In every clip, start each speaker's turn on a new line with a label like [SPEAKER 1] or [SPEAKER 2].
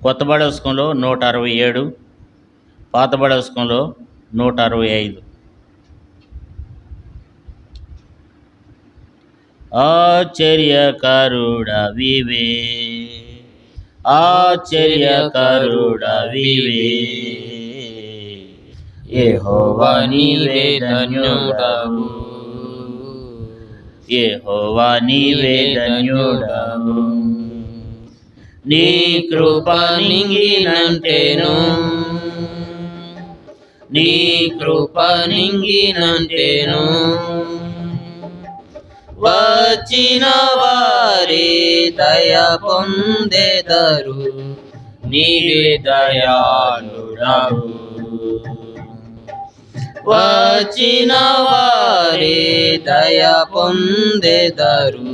[SPEAKER 1] కొత్త బడవస్కంలో 167, పాత బడవస్కంలో 165. ఆశ్చర్యకరుడవివే, ఆశ్చర్యకరుడవివే,
[SPEAKER 2] యెహోవా నీవే ధన్యుడవు,
[SPEAKER 1] యెహోవా నీవే ధన్యుడవు. నీ కృప నింగినంటేను, నీ కృప నింగినంటేను, వచ్చిన వారి దయ పొందెదరు, నీవే దయాళుడవు. వచ్చిన వారి దయ పొందెదరు,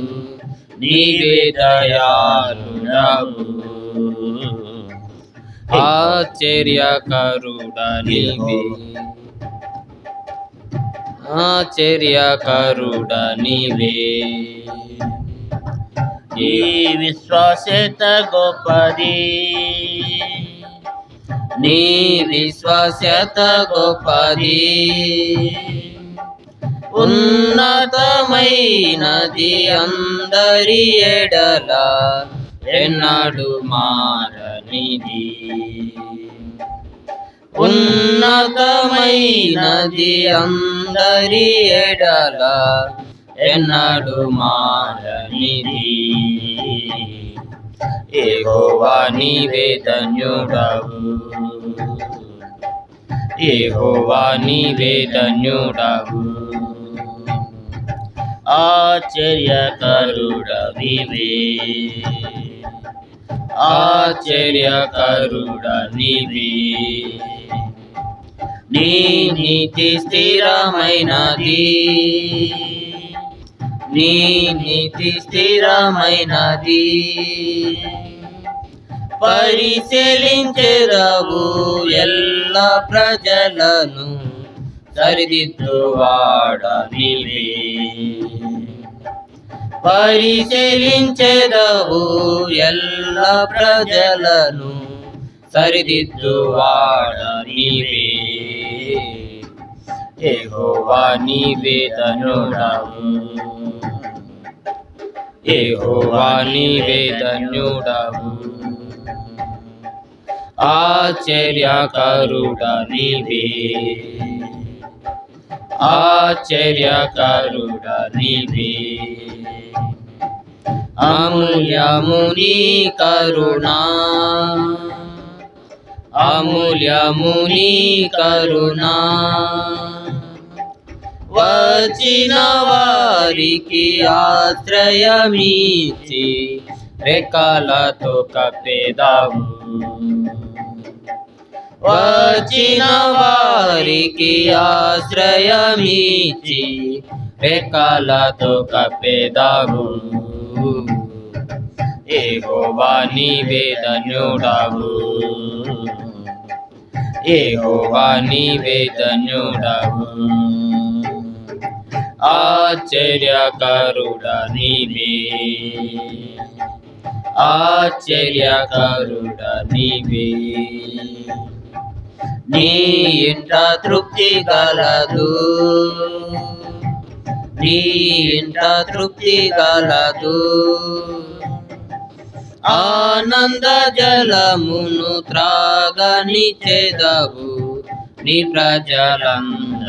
[SPEAKER 1] నీవే దయాళుడవు. ఆశ్చర్యకరుడ నీవే, ఆశ్చర్యకరుడ నీవే. ఈ విశ్వాస్యత గొప్పది,
[SPEAKER 2] నీ విశ్వాస్యత గొప్పది, ఉన్నతమైనది అందరి ఎడల ఎన్నడు మారనిది. ఉన్నతమైనది అందరి ఎడల ఎన్నడు మారనిది. యెహోవా నీవే ధన్యుడవు, యెహోవా నీవే ధన్యుడవు.
[SPEAKER 1] ఆశ్చర్యకరుడవివే,
[SPEAKER 2] ఆశ్చర్యకరుడ నీవే. నీ నీతి స్థిరమైనది, నీ నీతి స్థిరమైనది, పరిశీలించెదవు ఎల్ల ప్రజలను, సరిదిద్దువాడ నీవే. పరిశీలించెదవు ఎల్ల ప్రజలను, సరిదిద్దువాడ నీవే. యెహోవా నీవే ధన్యుడవు, యెహోవా నీవే ధన్యుడవు. ఆశ్చర్యకరుడ నీవే, ఆశ్చర్యకరుడ నీవే. అమూల్యము నీ కరుణ, అమూల్యము నీ కరుణ, వచ్చిన వారికి ఆశ్రయమిచ్చి రెక్కలతో కప్పెదావు. వచ్చిన వారికి ఆశ్రయమిచ్చి రెక్కలతో కప్పెదావు. యెహోవా నీవే ధన్యుడవు, యెహోవా నీవే ధన్యుడవు. ఆశ్చర్యకరుడ నీవే, ఆశ్చర్యకరుడ నీవే. నీ ఇంట తృప్తి కలదు, నీ ఇంట తృప్తి కలదు, ఆనంద జలమును త్రాగనిచ్చెదవు నీ ప్రజలందరికీ.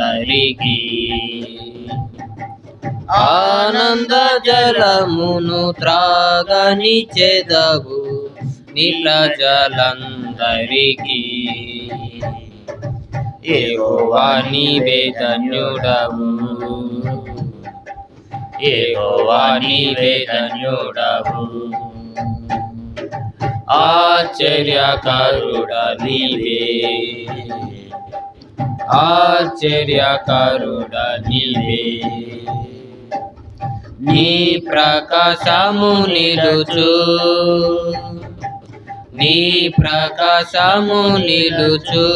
[SPEAKER 2] ఆనంద జలమును త్రాగనిచ్చెదవు నీ ప్రజలందరికీ. యెహోవా నీవే ధన్యుడవు, యెహోవా నీవే ధన్యుడవు. ఆశ్చర్యకరుడ నీవే, ఆశ్చర్యకరుడ నీవే. నీ ప్రకాశము నిలుచు, నీ ప్రకాశము నిలుచు,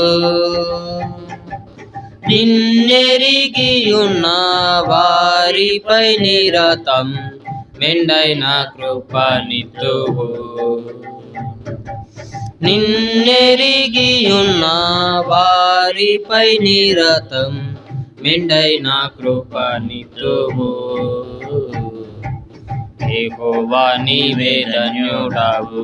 [SPEAKER 2] నిన్నెరిగియున్న వారిపై నిరతం మెండైన కృపనిత్తువు. నిన్నెరిగియున్న వారిపై నిరతం మెండైన కృపనిత్తువు. యెహోవా నీవే ధన్యుడవు,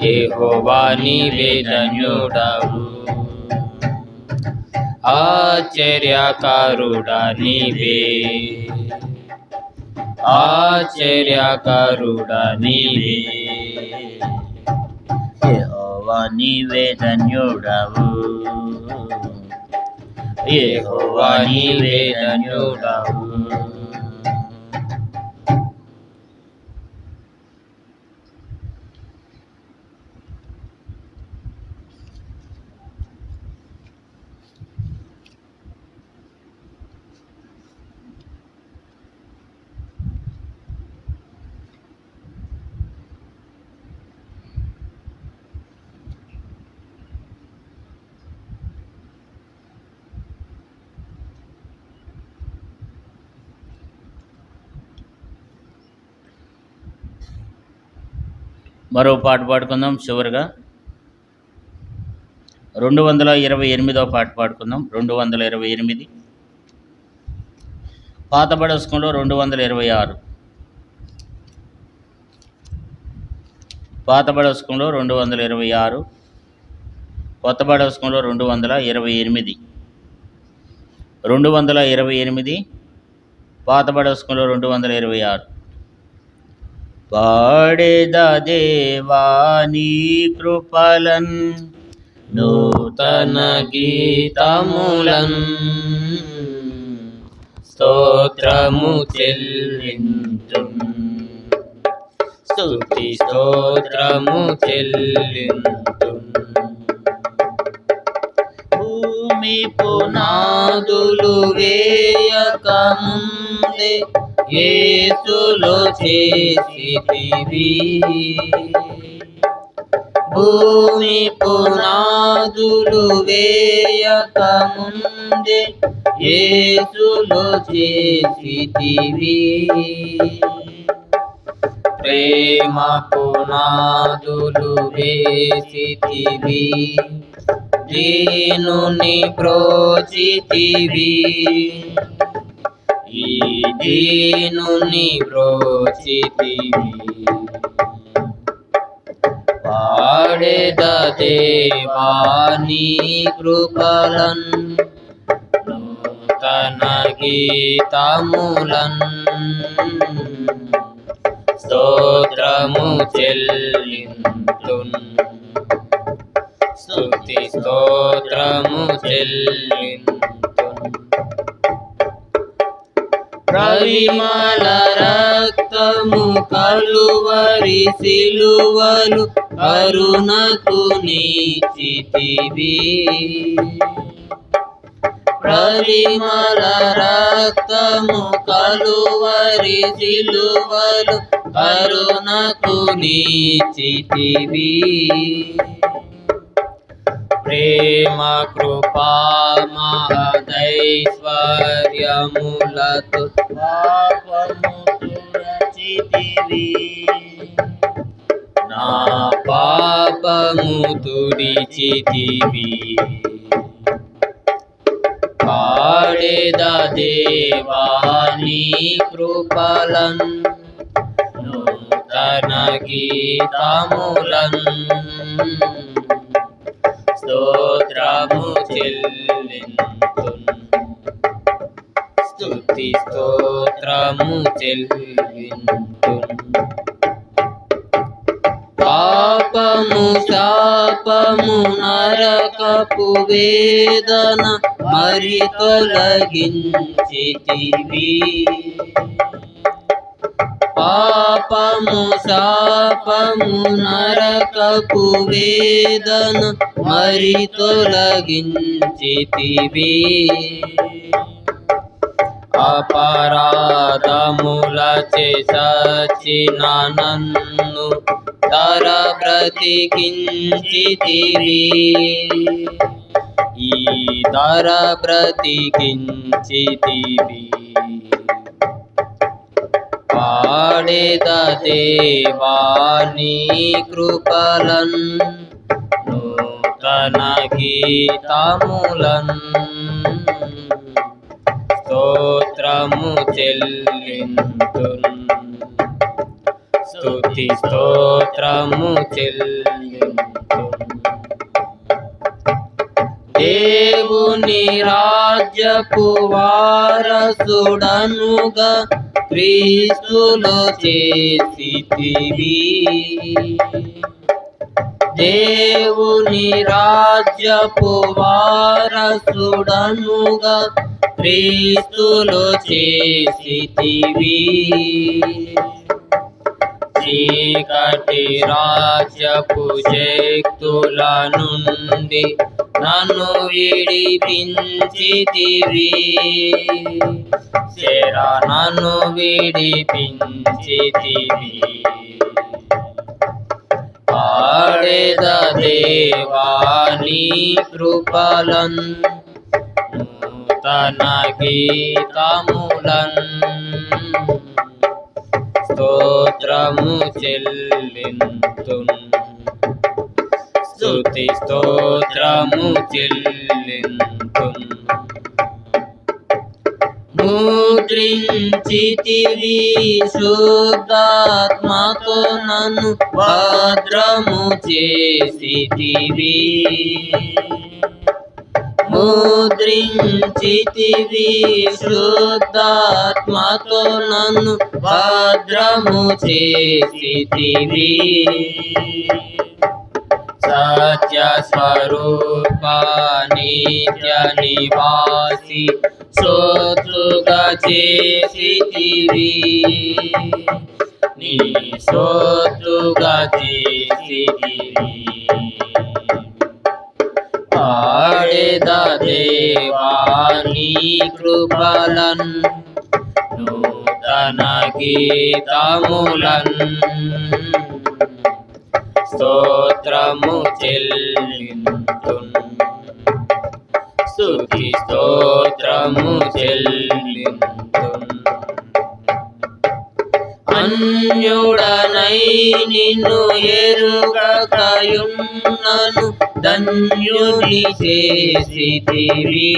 [SPEAKER 2] యెహోవా నీవే ధన్యుడవు. ఆశ్చర్యకరుడా నీవే, ఆశ్చర్యకరుడా నీవే.
[SPEAKER 1] యెహోవా నీవే ధన్యుడవు, యెహోవా నీవే ధన్యుడవు. మరో పాట పాడుకుందాం. చివరిగా 228వ పాట పాడుకుందాం. 228 పాత బడస్కంలో 226, పాత బడస్కంలో 226, కొత్త బడస్కంలో 228. 228 పాత బడస్కంలో 226. పాడేద దేవా నీ కృపలన్
[SPEAKER 2] నూతన గీతములన్ స్తోత్రము చెల్లింతున్, స్తుతి స్తోత్రము చెల్లింతున్.
[SPEAKER 1] భూమి
[SPEAKER 2] పునాదులు వేయక ముందే యేసులో చేసితివి, భూమి పునాదులు వేయక ముందే యేసులో చేసితివి. ప్రేమ పునాదులు వేసితివి, దీనుని ప్రోచితివి, ఈ దీనుని ప్రోచితివి. పాడేద దేవా నీ కృపలన్ నూతన గీతములన్ స్తోత్రము చెల్లింతున్, స్తుతి స్తోత్రము చెల్లింతున్. ప్రవిమల రక్తము కలువరి సిలువలు కరుణకు నీచితివి, ప్రవిమల రక్తము కలువరి సిలువలు కరుణకు నీచితివి. ప్రేమ కృపా మహదైశ్వర్యములతో
[SPEAKER 1] పాపము తుడచితివి,
[SPEAKER 2] నా పాపము తుడిచితివి. పాడేద దేవా నీ కృపలన్ నూతన గీతములన్ స్తోత్రము చెల్లింతున్, స్తుతి స్తోత్రము చెల్లింతున్. పాపము శాపము నరకపు వేదన మరి తొలగించితివి, పాపము శాపము నరకపు వేదన మరి తొలగించితివి. అపరాధములచే చచ్చిన నన్ను తర బ్రతికించితివి, ఈ తర బ్రతికించితివి. పాడేద దేవా నీ కృపలన్ నూతన గీతములన్ స్తోత్రము చెల్లింతున్ స్తుతి స్తోత్రము చెల్లింతున్ దేవుని రాజ్యపు వారసుడనుగా క్రీస్తులో చేసితివి దేవుని రాజ్యపు వారసుడనుగా క్రీస్తులో చేసితివి చీకటి రాజ్యపు శక్తుల నుండి నన్ను విడిపించితివి నన్ను విడిపించితివి పాడేద దేవా నీ కృపలన్ నూతన గీతములన్ స్తోత్రము చెల్లింతున్ స్తుతి స్తోత్రము చెల్లింతున్ ముద్రించితివి శుద్ధాత్మతో నన్ను భద్రము చేసితివి ముద్రించితివి శుద్ధాత్మతో నన్ను భద్రము చేసితివి సత్య స్వరూప నిత్య నివాసి సోతుగా చేసితివి నీ సోతుగా చేసితివి పాడేద దేవా నీ కృపలన్ నూతన గీతములన్ స్తోత్రము చెల్లింతున్ స్తుతి స్తోత్రము చెల్లింతున్ అన్యుడనై నిన్ను ఎరుగకయున్నను ధన్యుని చేసితివి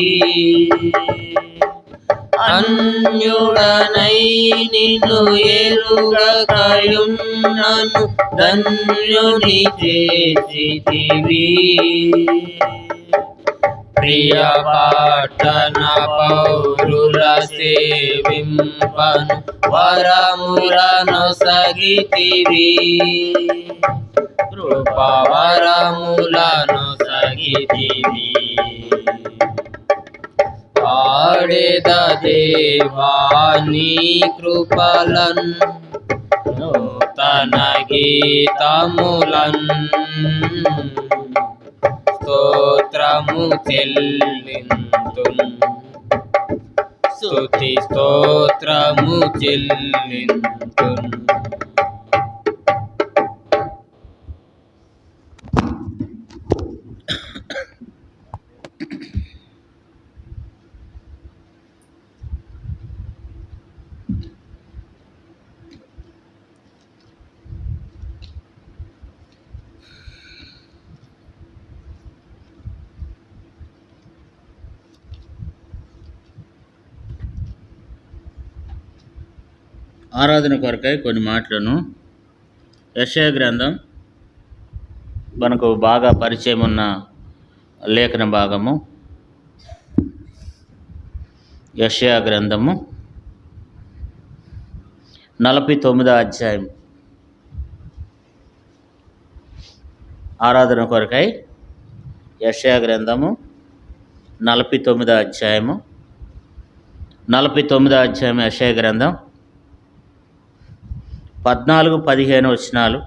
[SPEAKER 2] అన్యుడనై నిన్ను ఎరుగకయున్నను ధన్యుని చేసితివి ప్రియ పట్టణ పౌరుల సేవింపను వరములను సగితివి కృపా వరములను సగితివి పాడేద దేవా నీ కృపలన్ నూతన గీతములన్ స్తోత్రము చెల్లింతున్ స్తుతి స్తోత్రము చెల్లింతున్
[SPEAKER 1] ఆరాధన కొరకై కొన్ని మాటలను యెషయా గ్రంథం మనకు బాగా పరిచయం ఉన్న లేఖన భాగము యెషయా గ్రంథము 49వ అధ్యాయం. ఆరాధన కొరకై యెషయా గ్రంథము 49వ అధ్యాయము 49వ అధ్యాయం యెషయా గ్రంథం 14-15 వచనాలు,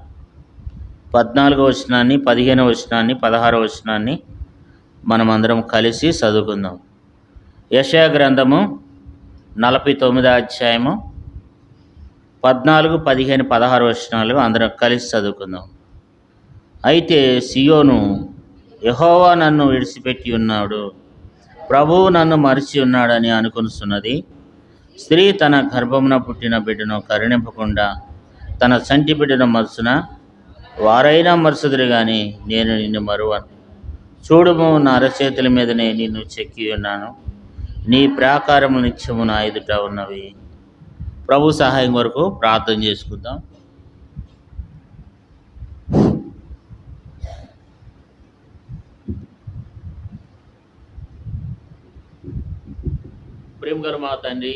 [SPEAKER 1] 14వ వచనాన్ని, 15వ వచనాన్ని, 16వ వచనాన్ని మనమందరం కలిసి చదువుకుందాం. యెషయా గ్రంథము 49వ అధ్యాయము 14, 15, 16 వచనాలు అందరం కలిసి చదువుకుందాం. అయితే సియోను, యెహోవా నన్ను విడిచిపెట్టి ఉన్నాడు, ప్రభువు నన్ను మరిచి ఉన్నాడని అనుకొనుచున్నది. స్త్రీ తన గర్భమున పుట్టిన బిడ్డను కరుణింపకుండా తన చంటి బిడ్డను మరుసున వారైనా మరుసదురు కానీ నేను నిన్ను మరువను. చూడుము, నా అరచేతుల మీదనే నిన్ను చెక్కి ఉన్నాను, నీ ప్రాకారము నిత్యము నా ఎదుట ఉన్నవి. ప్రభు సహాయం వరకు ప్రార్థన చేసుకుందాం. ప్రేమగల మా తండ్రి,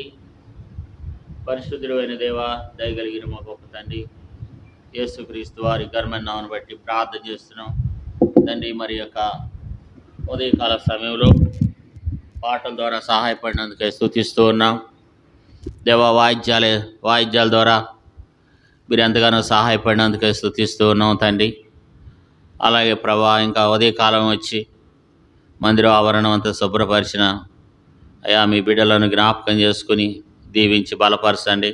[SPEAKER 1] పరిశుద్ధుడు అయిన దేవా, దయగలిగిన మా గొప్ప తండ్రి యేసుక్రీస్తు వారి ఘనమైన నామమును బట్టి ప్రార్థన చేస్తున్నాం తండ్రి. మరి యొక్క ఉదయకాల సమయంలో పాటల ద్వారా సహాయపడినందుకే స్తుతిస్తూ ఉన్నాం దేవా. వాయిద్యాల ద్వారా మీరు ఎంతగానో సహాయపడినందుకే స్తుతిస్తూ ఉన్నాం తండ్రి. అలాగే ప్రభా, ఇంకా ఉదయకాలం వచ్చి మందిర ఆవరణం అంతా శుభ్రపరిచిన అయ్యా మీ బిడ్డలను జ్ఞాపకం చేసుకుని దీవించి బలపరచండి.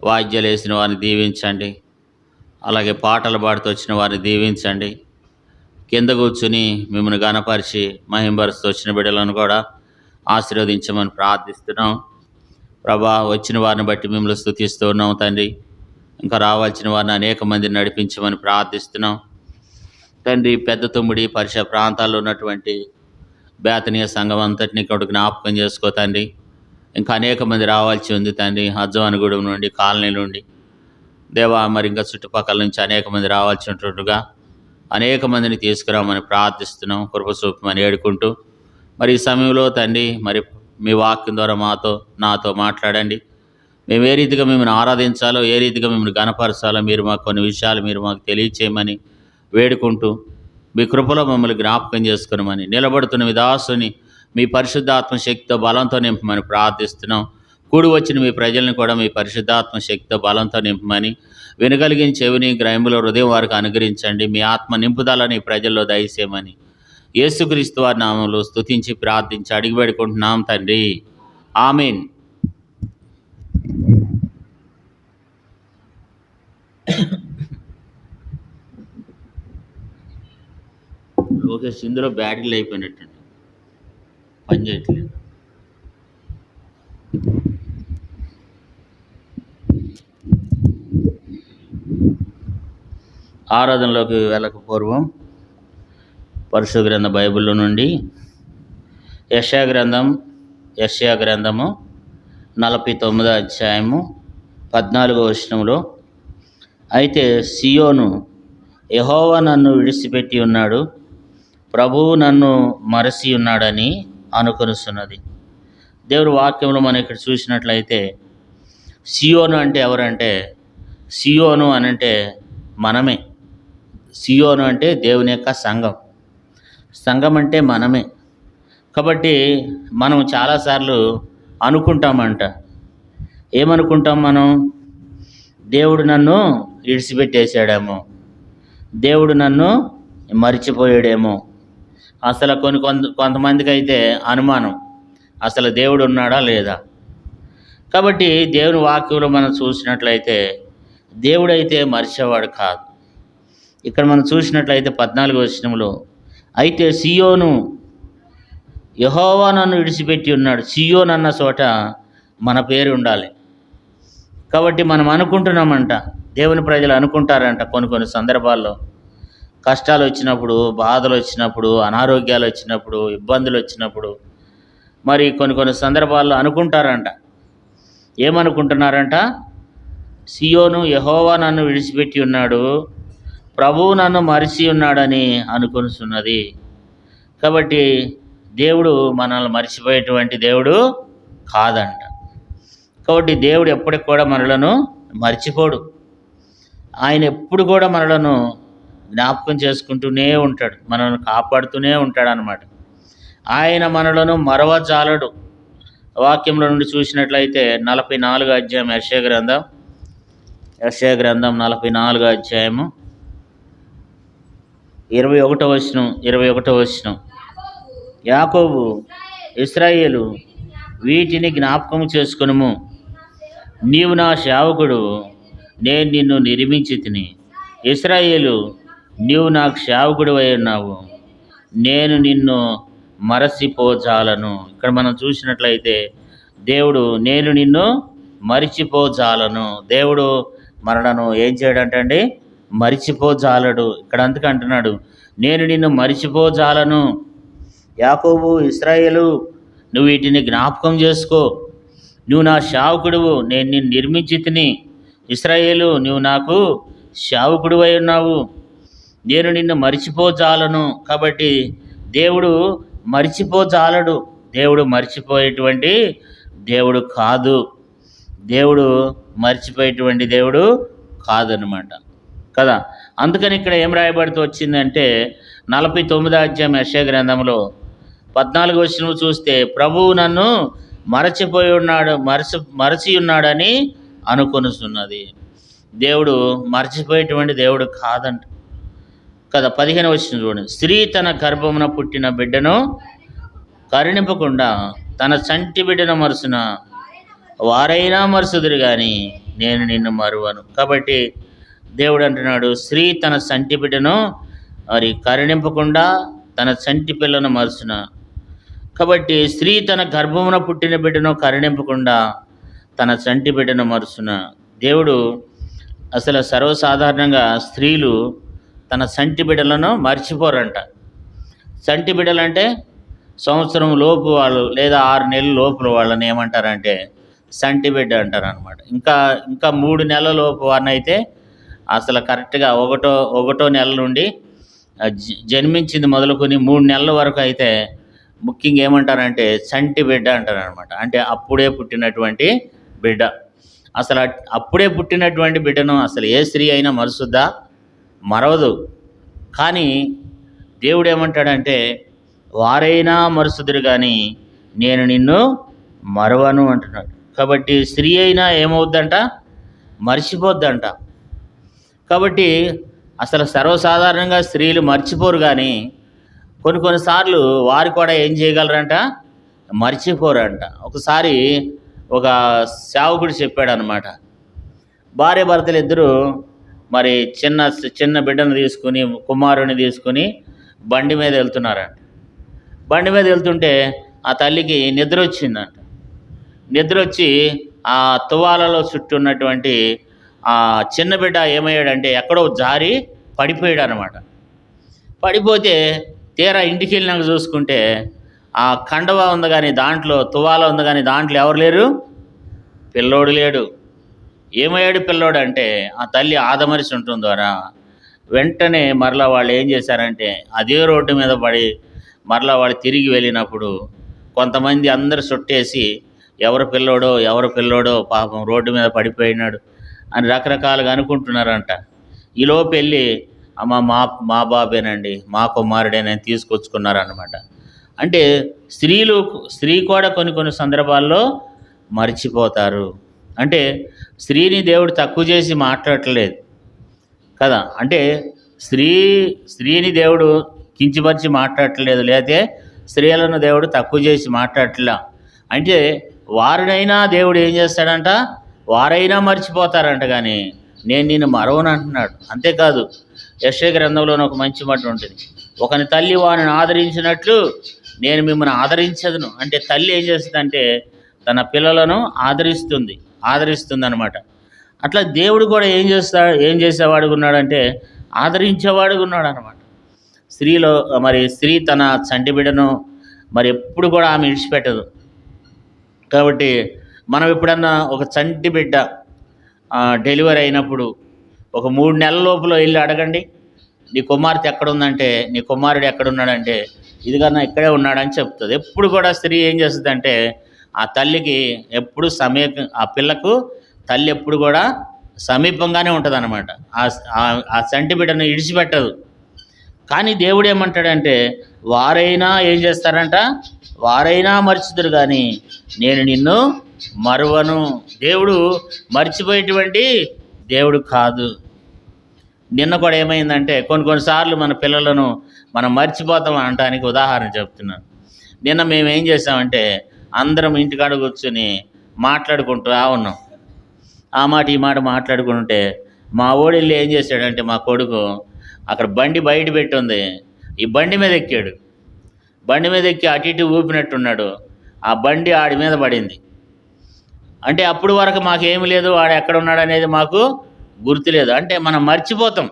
[SPEAKER 1] వాయిద్యాలు వేసిన వారిని దీవించండి. అలాగే పాటలు పాడుతూ వచ్చిన వారిని దీవించండి. కింద కూర్చుని మిమ్మల్ని గణపరిచి మహింపరుస్తూ వచ్చిన బిడ్డలను కూడా ఆశీర్వదించమని ప్రార్థిస్తున్నాం ప్రభా. వచ్చిన వారిని బట్టి మిమ్మల్ని స్తుతిస్తూ ఉన్నాం తండ్రి. ఇంకా రావాల్సిన వారిని అనేక మందిని నడిపించమని ప్రార్థిస్తున్నాం తండ్రి. పెద్ద తుమ్మిడి పరిసర ప్రాంతాల్లో ఉన్నటువంటి బేతనీయ సంఘం అంతటిని ఇక్కడ జ్ఞాపకం చేసుకో తండ్రి. ఇంకా అనేక మంది రావాల్సి ఉంది తండ్రి. అజ్వానగూడెం నుండి, కాలనీ నుండి దేవా, మరి ఇంకా చుట్టుపక్కల నుంచి అనేక మంది రావాల్సి ఉంటుండగా అనేక మందిని తీసుకురామని ప్రార్థిస్తున్నాం. కృప చూపమని వేడుకుంటూ మరి ఈ సమయంలో తండ్రి, మరి మీ వాక్యం ద్వారా నాతో మాట్లాడండి. మేము ఏ రీతిగా మిమ్మల్ని ఆరాధించాలో, ఏ రీతిగా మిమ్మల్ని గణపరచాలో మీరు మాకు కొన్ని విషయాలు మీరు మాకు తెలియచేయమని వేడుకుంటూ మీ కృపలో మమ్మల్ని జ్ఞాపకం చేసుకున్నామని నిలబడుతున్న విదాసుని మీ పరిశుద్ధాత్మ శక్తితో బలంతో నింపమని ప్రార్థిస్తున్నాం. కూడి వచ్చిన మీ ప్రజల్ని కూడా మీ పరిశుద్ధాత్మ శక్తితో బలంతో నింపమని, వినగలిగిన చెవిని గ్రహింపులో హృదయం వారికి అనుగ్రహించండి. మీ ఆత్మ నింపుదలని ప్రజల్లో దయచేయమని యేసుక్రీస్తు వారి నామంలో స్తుతించి ప్రార్థించి అడిగి పెడుకుంటున్నాం తండ్రి. ఆమేన్. లోకేష్, ఇందులో బ్యాటరీలు అయిపోయినట్టండి, పని చేయట్లేదు. ఆరాధనలోకి వెళ్ళక పూర్వం పరిశుద్ధ గ్రంథ బైబిల్లో నుండి యెషయా గ్రంథము 49వ అధ్యాయము 14వ వచనంలో, అయితే సియోను యెహోవా నన్ను విడిచిపెట్టి ఉన్నాడు, ప్రభువు నన్ను మరచి ఉన్నాడని అనుకొనుచున్నది. దేవుడి వాక్యంలో మనం ఇక్కడ చూసినట్లయితే సియోను అంటే ఎవరంటే, సియోను అనంటే మనమే. సియోను అంటే దేవుని యొక్క సంఘం అంటే మనమే. కాబట్టి మనం చాలాసార్లు అనుకుంటామంట. ఏమనుకుంటాం మనం? దేవుడు నన్ను విడిచిపెట్టేశాడేమో, దేవుడు నన్ను మరిచిపోయాడేమో. అసలు కొంతమందికి అయితే అనుమానం, అసలు దేవుడు ఉన్నాడా లేదా. కాబట్టి దేవుని వాక్యంలో మనం చూసినట్లయితే దేవుడైతే మరిచేవాడు కాదు. ఇక్కడ మనం చూసినట్లయితే 14వ వచనంలో, అయితే సియోను యెహోవా నన్ను విడిచిపెట్టి ఉన్నాడు. సియోను అన్న చోట మన పేరు ఉండాలి. కాబట్టి మనం అనుకుంటున్నామంట, దేవుని ప్రజలు అనుకుంటారంట కొన్ని సందర్భాల్లో కష్టాలు వచ్చినప్పుడు, బాధలు వచ్చినప్పుడు, అనారోగ్యాలు వచ్చినప్పుడు, ఇబ్బందులు వచ్చినప్పుడు, మరి కొన్ని సందర్భాల్లో అనుకుంటారంట. ఏమనుకుంటున్నారంట? సియోను యెహోవా నన్ను విడిచిపెట్టి ఉన్నాడు, ప్రభువు నన్ను మరిచి ఉన్నాడని అనుకొనుచున్నది. కాబట్టి దేవుడు మనల్ని మర్చిపోయేటువంటి దేవుడు కాదంట. కాబట్టి దేవుడు ఎప్పటికి కూడా మనలను మర్చిపోడు. ఆయన ఎప్పుడు కూడా మనలను జ్ఞాపకం చేసుకుంటూనే ఉంటాడు, మనల్ని కాపాడుతూనే ఉంటాడు అన్నమాట. ఆయన మనలను మరవజాలడు. వాక్యంలో నుండి చూసినట్లయితే 44వ అధ్యాయం యెషయా గ్రంథం 44వ అధ్యాయము 21వ వచనం, యాకోబు, ఇశ్రాయేలు, వీటిని జ్ఞాపకం చేసుకొనుము, నీవు నా సేవకుడు, నేను నిన్ను నిర్మించి తిని. ఇశ్రాయేలు, నీవు నాకు సేవకుడు అయి ఉన్నావు, నేను నిన్ను మరచిపోజాలను. ఇక్కడ మనం చూసినట్లయితే దేవుడు నేను నిన్ను మరిచిపోజాలను. దేవుడు మనలను ఏం చేయడంటండి, మరిచిపోజాలడు. ఇక్కడ అందుకు అంటున్నాడు, నేను నిన్ను మరిచిపోజాలను. యాకోబు, ఇశ్రాయేలు, నువ్వు వీటిని జ్ఞాపకం చేసుకో. నువ్వు నా సేవకుడువు, నేను నిన్ను నిర్మించి తిని. ఇశ్రాయేలు, నువ్వు నాకు సేవకుడివై ఉన్నావు, నేను నిన్ను మరిచిపోజాలను. కాబట్టి దేవుడు మరిచిపోజాలడు. దేవుడు మరిచిపోయేటువంటి దేవుడు కాదు. దేవుడు మర్చిపోయేటువంటి దేవుడు కాదనమాట కదా. అందుకని ఇక్కడ ఏం రాయబడుతూ వచ్చిందంటే 49వ అధ్యాయం యెషయా గ్రంథంలో 14వ వచనం చూస్తే, ప్రభువు నన్ను మరచిపోయి ఉన్నాడు, మరచి ఉన్నాడని అనుకొనుచున్నది. దేవుడు మర్చిపోయేటువంటి దేవుడు కాదంట కదా. 15వ వచనం చూడండి, స్త్రీ తన గర్భమున పుట్టిన బిడ్డను కరుణింపకుండా తన చంటి బిడ్డను మరుసున వారైనా మరుసుదురు కానీ నేను నిన్ను మరువను. కాబట్టి దేవుడు అంటున్నాడు, స్త్రీ తన చంటి బిడ్డను మరి కరుణింపకుండా తన చంటి పిల్లను మరుసున. కాబట్టి స్త్రీ తన గర్భమున పుట్టిన బిడ్డను కరుణింపకుండా తన చంటి బిడ్డను మరుసున. దేవుడు అసలు సర్వసాధారణంగా స్త్రీలు తన చంటి బిడ్డలను మర్చిపోరంట. చంటి బిడ్డలంటే సంవత్సరం లోపు వాళ్ళు లేదా 6 నెలల లోపల వాళ్ళని ఏమంటారంటే సంటి బిడ్డ అంటారు అనమాట. ఇంకా 3 నెలల లోపు వారిని అయితే అసలు కరెక్ట్గా ఒకటో నెల నుండి జన్మించింది మొదలుకొని 3 నెలల వరకు అయితే ముఖ్యంగా ఏమంటారంటే చంటి బిడ్డ అంటారు అనమాట. అంటే అప్పుడే పుట్టినటువంటి బిడ్డ. అసలు అప్పుడే పుట్టినటువంటి బిడ్డను అసలు ఏ స్త్రీ అయినా మరుసుద్దా? మరవదు. కానీ దేవుడు ఏమంటాడంటే, వారైనా మరుసుదురు కానీ నేను నిన్ను మరవను అంటున్నాడు. కాబట్టి స్త్రీ అయినా ఏమవుద్దంట, మర్చిపోద్దంట. కాబట్టి అసలు సర్వసాధారణంగా స్త్రీలు మర్చిపోరు, కానీ కొన్నిసార్లు వారు కూడా ఏం చేయగలరంట, మర్చిపోరంట. ఒకసారి ఒక సేవకుడు చెప్పాడు అనమాట, భార్య భర్తలు ఇద్దరు మరి చిన్న బిడ్డను తీసుకుని, కుమారుని తీసుకుని బండి మీద వెళ్తున్నారంట. బండి మీద వెళ్తుంటే ఆ తల్లికి నిద్ర వచ్చిందంట. నిద్ర వచ్చి ఆ తువాలలో చుట్టూ ఉన్నటువంటి ఆ చిన్న బిడ్డ ఏమయ్యాడంటే ఎక్కడో జారి పడిపోయాడు అనమాట. పడిపోతే తీరా ఇంటికి వెళ్ళినాక చూసుకుంటే ఆ కండవ ఉంది కానీ దాంట్లో, తువాల ఉంది కానీ దాంట్లో ఎవరు లేరు, పిల్లోడు లేడు. ఏమయ్యాడు పిల్లోడు అంటే ఆ తల్లి ఆదమరిచి ఉండటం ద్వారా వెంటనే మరలా వాళ్ళు ఏం చేశారంటే అదే రోడ్డు మీద పడి మరలా వాళ్ళు తిరిగి వెళ్ళినప్పుడు కొంతమంది అందరు చుట్టేసి ఎవరు పిల్లోడో పాపం రోడ్డు మీద పడిపోయినాడు అని రకరకాలుగా అనుకుంటున్నారంట. ఈలోపు వెళ్ళి అమ్మ మా బాబేనండి, మా కుమారుడేనని తీసుకొచ్చుకున్నారన్నమాట. అంటే స్త్రీ కూడా కొన్ని సందర్భాల్లో మర్చిపోతారు. అంటే స్త్రీని దేవుడు తక్కువ చేసి మాట్లాడట్లేదు కదా. అంటే స్త్రీని దేవుడు కించపరిచి మాట్లాడట్లేదు, లేకపోతే స్త్రీలను దేవుడు తక్కువ చేసి మాట్లాడట్లా. అంటే వారినైనా దేవుడు ఏం చేస్తాడంట, వారైనా మర్చిపోతారంట, కానీ నేను నిన్ను మరవను అంటున్నాడు. అంతేకాదు యెషయా గ్రంథంలో ఒక మంచి మాట ఉంటుంది, ఒకని తల్లి వాడిని ఆదరించినట్లు నేను మిమ్మల్ని ఆదరించదును. అంటే తల్లి ఏం చేస్తుందంటే తన పిల్లలను ఆదరిస్తుంది అనమాట. అట్లా దేవుడు కూడా ఏం చేసేవాడుగా ఉన్నాడంటే ఆదరించేవాడుగా ఉన్నాడు అనమాట. స్త్రీ తన చంటి బిడ్డను మరి ఎప్పుడు కూడా ఆమె విడిచిపెట్టదు. కాబట్టి మనం ఎప్పుడన్నా ఒక చంటి బిడ్డ డెలివరీ అయినప్పుడు ఒక 3 నెలల లోపల వెళ్ళి అడగండి, నీ కుమార్తె ఎక్కడుందంటే, నీ కుమారుడు ఎక్కడున్నాడంటే ఇదిగన్నా ఇక్కడే ఉన్నాడని చెప్తుంది. ఎప్పుడు కూడా స్త్రీ ఏం చేస్తుందంటే ఆ తల్లికి ఎప్పుడు ఆ పిల్లకు తల్లి ఎప్పుడు కూడా సమీపంగానే ఉంటుంది అనమాట. ఆ చంటి బిడ్డను విడిచిపెట్టదు. కానీ దేవుడు ఏమంటాడంటే వారైనా ఏం చేస్తారంట, వారైనా మర్చిదురు కానీ నేను నిన్ను మరువను. దేవుడు మర్చిపోయేటువంటి దేవుడు కాదు. నిన్న కూడా ఏమైందంటే కొన్నిసార్లు మన పిల్లలను మనం మర్చిపోతాం అనటానికి ఉదాహరణ చెప్తున్నాను. నిన్న మేము ఏం చేసామంటే అందరం ఇంటికాడ కూర్చొని మాట్లాడుకుంటూ ఉన్నాం. ఆ మాట ఈ మాట మాట్లాడుకుంటే మా ఓడిల్లు ఏం చేశాడంటే మా కొడుకు అక్కడ బండి బయట పెట్టి ఉంది, ఈ బండి మీద ఎక్కాడు. బండి మీద ఎక్కి అటు ఇటు ఊపినట్టున్నాడు. ఆ బండి ఆడి మీద పడింది. అంటే అప్పుడు వరకు మాకేమి లేదు, వాడు ఎక్కడ ఉన్నాడు అనేది మాకు గుర్తులేదు. అంటే మనం మర్చిపోతాం.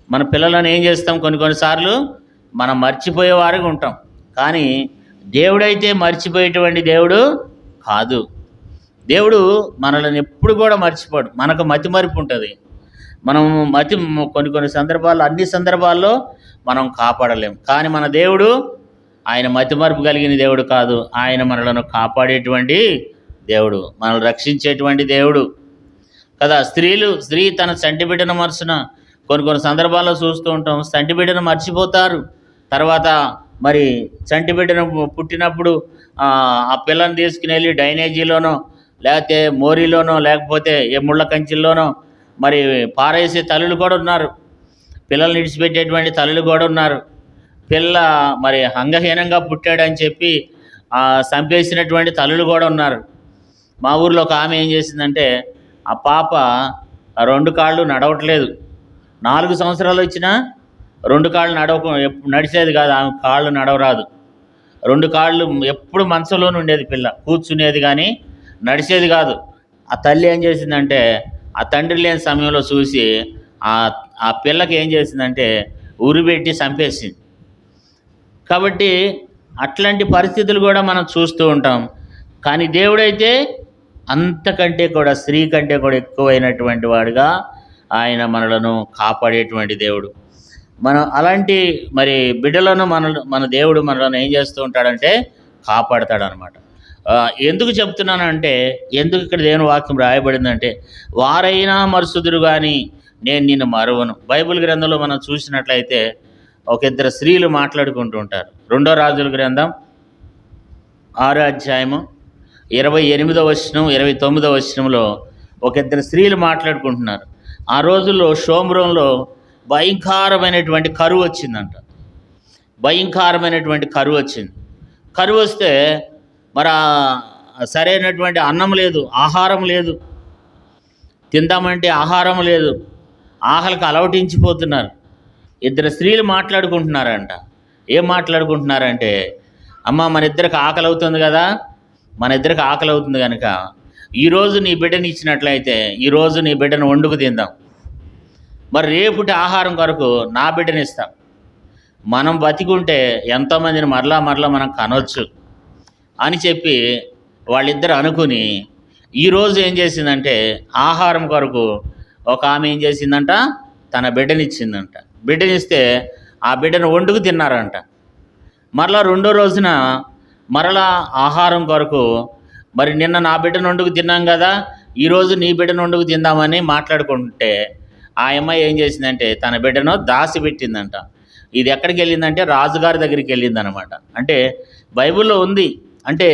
[SPEAKER 1] మన పిల్లలను ఏం చేస్తాం, కొన్నిసార్లు మనం మర్చిపోయే వారికి ఉంటాం. కానీ దేవుడైతే మర్చిపోయేటువంటి దేవుడు కాదు. దేవుడు మనల్ని ఎప్పుడు కూడా మర్చిపోడు. మనకు మతి మరుపు ఉంటుంది. మనం కొన్ని సందర్భాల్లో, అన్ని సందర్భాల్లో మనం కాపాడలేం. కానీ మన దేవుడు ఆయన మతి మరుపు కలిగిన దేవుడు కాదు. ఆయన మనలను కాపాడేటువంటి దేవుడు, మనల్ని రక్షించేటువంటి దేవుడు కదా. స్త్రీ తన చంటి బిడ్డను మర్చిన కొన్ని సందర్భాల్లో చూస్తూ ఉంటాం. చంటి బిడ్డను మర్చిపోతారు. తర్వాత మరి చంటి బిడ్డను పుట్టినప్పుడు ఆ పిల్లని తీసుకుని వెళ్ళి డ్రైనేజీలోనో లేకపోతే మోరీలోనో లేకపోతే ముళ్ళ కంచెల్లోనో మరి పారేసే తల్లులు కూడా ఉన్నారు. పిల్లల్ని విడిచిపెట్టేటువంటి తల్లులు కూడా ఉన్నారు. పిల్ల మరి అంగహీనంగా పుట్టాడని చెప్పి చంపేసినటువంటి తల్లులు కూడా ఉన్నారు. మా ఊర్లో ఒక ఆమె ఏం చేసిందంటే, ఆ పాప 2 కాళ్ళు నడవట్లేదు. 4 సంవత్సరాలు వచ్చినా 2 కాళ్ళు నడిచేది కాదు. ఆమె కాళ్ళు నడవరాదు. 2 కాళ్ళు ఎప్పుడు మంచంలోనే ఉండేది. పిల్ల కూర్చునేది కానీ నడిచేది కాదు. ఆ తల్లి ఏం చేసిందంటే, ఆ తండ్రి లేని సమయంలో చూసి ఆ పిల్లకి ఏం చేసిందంటే ఉరిపెట్టి చంపేసింది. కాబట్టి అట్లాంటి పరిస్థితులు కూడా మనం చూస్తూ ఉంటాం. కానీ దేవుడైతే అంతకంటే కూడా, స్త్రీ కంటే కూడా ఎక్కువైనటువంటి వాడుగా ఆయన మనలను కాపాడేటువంటి దేవుడు. మనం అలాంటి మరి బిడ్డలను మన దేవుడు మనలను ఏం చేస్తూ ఉంటాడంటే కాపాడతాడు అనమాట. ఎందుకు చెప్తున్నానంటే, ఎందుకు ఇక్కడ దేవుని వాక్యం రాయబడిందంటే, వారైనా మరుసుదురు కానీ నేను నిన్ను మరువను. బైబిల్ గ్రంథంలో మనం చూసినట్లయితే ఒక 2 స్త్రీలు మాట్లాడుకుంటూ ఉంటారు. 2వ రాజుల గ్రంథం 6వ అధ్యాయము 28వ వచనం 29వ వచనంలో ఒక 2 స్త్రీలు మాట్లాడుకుంటున్నారు. ఆ రోజుల్లో షోమ్రోన్లో భయంకరమైనటువంటి కరువు వచ్చిందంట. భయంకరమైనటువంటి కరువు వచ్చింది. కరువు వస్తే మరి సరైనటువంటి అన్నం లేదు, ఆహారం లేదు, తిందామంటే ఆహారం లేదు, ఆకలికి అలవటించిపోతున్నారు. 2 స్త్రీలు మాట్లాడుకుంటున్నారంట. ఏం మాట్లాడుకుంటున్నారంటే, అమ్మ మన ఇద్దరికి ఆకలి అవుతుంది కదా, మన ఇద్దరికి ఆకలి అవుతుంది కనుక ఈరోజు నీ బిడ్డని ఇచ్చినట్లయితే ఈరోజు నీ బిడ్డను వండుకు తిందాం, మరి రేపుటి ఆహారం కొరకు నా బిడ్డని ఇస్తాం. మనం బతికుంటే ఎంతోమందిని మరలా మనం కనవచ్చు అని చెప్పి వాళ్ళిద్దరు అనుకుని ఈరోజు ఏం చేసిందంటే ఆహారం కొరకు ఒక ఆమె ఏం చేసిందంట, తన బిడ్డనిచ్చిందంట. బిడ్డనిస్తే ఆ బిడ్డను వండుకు తిన్నారంట. మరలా 2వ రోజున మరలా ఆహారం కొరకు, మరి నిన్న నా బిడ్డను వండుకు తిన్నాం కదా, ఈరోజు నీ బిడ్డను వండుకు తిందామని మాట్లాడుకుంటే ఆ అమ్మాయి ఏం చేసిందంటే తన బిడ్డను దాసి పెట్టిందంట. ఇది ఎక్కడికి వెళ్ళిందంటే రాజుగారి దగ్గరికి వెళ్ళిందనమాట. అంటే బైబిల్లో ఉంది. అంటే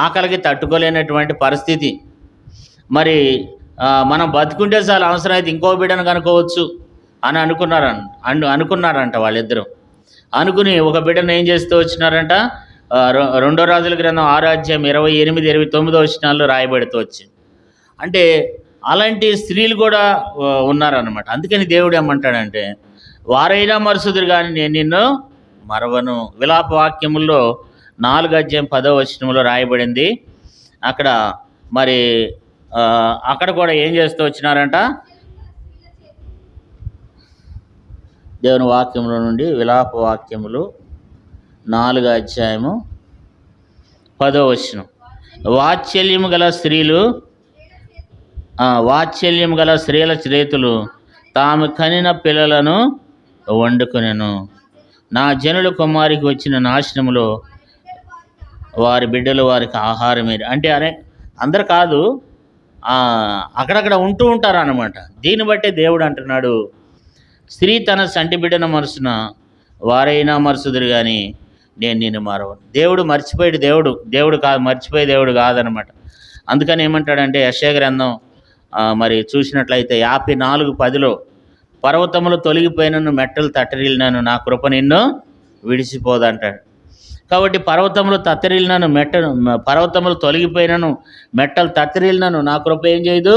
[SPEAKER 1] ఆకలికి తట్టుకోలేనటువంటి పరిస్థితి. మరి మనం బతుకుంటే చాలా అవసరమైతే ఇంకో బిడ్డను కనుక్కోవచ్చు అని అనుకున్నారంట వాళ్ళిద్దరూ. అనుకుని ఒక బిడ్డను ఏం చేస్తూ వచ్చినారంట, 2వ రాజుల గ్రంథం 6వ అధ్యాయం 28, 29 వచనాల్లో రాయబడుతూ వచ్చింది. అంటే అలాంటి స్త్రీలు కూడా ఉన్నారన్నమాట. అందుకని దేవుడు ఏమంటాడంటే, వారైనా మరుసుదురు కానీ నేను నిన్ను మరవను. విలాప వాక్యముల్లో 4వ అధ్యాయం 10వ వచనంలో రాయబడింది. అక్కడ కూడా ఏం చేస్తూ వచ్చినారంట, దేవుని వాక్యంలో నుండి విలాప వాక్యములు 4వ అధ్యాయము 10వ వచనం. వాత్సల్యము గల స్త్రీల చేతులు తాము కనిన పిల్లలను వండుకొనెను. నా జనుల కుమారికి వచ్చిన నాశనములో వారి బిడ్డలు వారికి ఆహారమే. అంటే అందరు కాదు, అక్కడక్కడ ఉంటూ ఉంటారు అన్నమాట. దీన్ని బట్టే దేవుడు అంటున్నాడు, స్త్రీ తన సంటి బిడ్డను మరుసున వారైనా మరుసుదురు కానీ నేను నిన్ను మరవను. దేవుడు మర్చిపోయేది దేవుడు కాదు, మర్చిపోయే దేవుడు కాదనమాట. అందుకని ఏమంటాడంటే యెషయా గ్రంథం మరి చూసినట్లయితే 54:10లో పర్వతములు తొలగిపోయినను మెట్టలు తట్టరిల్లినను నా కృప నిన్ను విడిచిపోదంటాడు. కాబట్టి పర్వతములు తొలగిపోయినను మెట్టలు తట్టరిల్లినను నా కృప ఏం చేయదు,